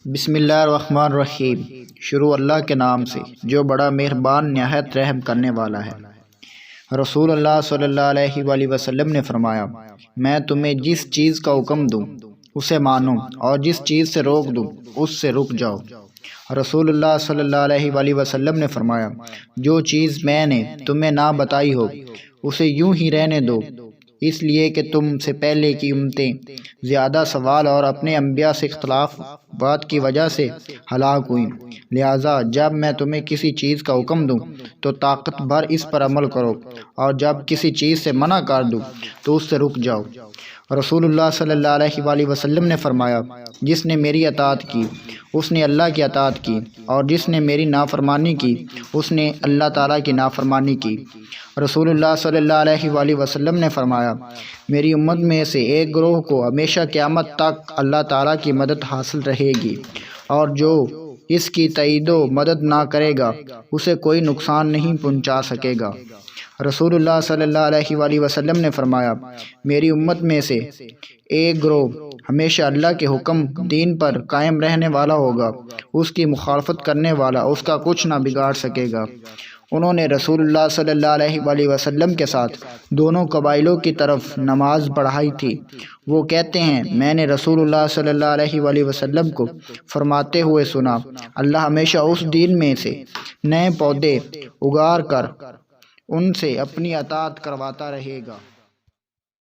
بسم اللہ الرحمن الرحیم۔ شروع اللہ کے نام سے جو بڑا مہربان نہایت رحم کرنے والا ہے۔ رسول اللہ صلی اللہ علیہ وآلہ وسلم نے فرمایا، میں تمہیں جس چیز کا حکم دوں اسے مانو اور جس چیز سے روک دوں اس سے رک جاؤ۔ رسول اللہ صلی اللہ علیہ وآلہ وسلم نے فرمایا، جو چیز میں نے تمہیں نہ بتائی ہو اسے یوں ہی رہنے دو، اس لیے کہ تم سے پہلے کی امتیں زیادہ سوال اور اپنے انبیاء سے اختلافات کی وجہ سے ہلاک ہوئیں، لہٰذا جب میں تمہیں کسی چیز کا حکم دوں تو طاقت بھر اس پر عمل کرو، اور جب کسی چیز سے منع کر دوں تو اس سے رک جاؤ۔ رسول اللہ صلی اللہ علیہ وآلہ وسلم نے فرمایا، جس نے میری اطاعت کی اس نے اللہ کی اطاعت کی، اور جس نے میری نافرمانی کی اس نے اللہ تعالیٰ کی نافرمانی کی۔ رسول اللہ صلی اللہ علیہ وآلہ وسلم نے فرمایا، میری امت میں سے ایک گروہ کو ہمیشہ قیامت تک اللہ تعالیٰ کی مدد حاصل رہے گی، اور جو اس کی تائید و مدد نہ کرے گا اسے کوئی نقصان نہیں پہنچا سکے گا۔ رسول اللہ صلی اللہ علیہ وآلہ وسلم نے فرمایا، میری امت میں سے ایک گروہ ہمیشہ اللہ کے حکم دین پر قائم رہنے والا ہوگا، اس کی مخالفت کرنے والا اس کا کچھ نہ بگاڑ سکے گا۔ انہوں نے رسول اللہ صلی اللہ علیہ وآلہ وسلم کے ساتھ دونوں قبائلوں کی طرف نماز پڑھائی تھی۔ وہ کہتے ہیں، میں نے رسول اللہ صلی اللہ علیہ وآلہ وسلم کو فرماتے ہوئے سنا، اللہ ہمیشہ اس دین میں سے نئے پودے اگار کر ان سے اپنی اطاعت کرواتا رہے گا۔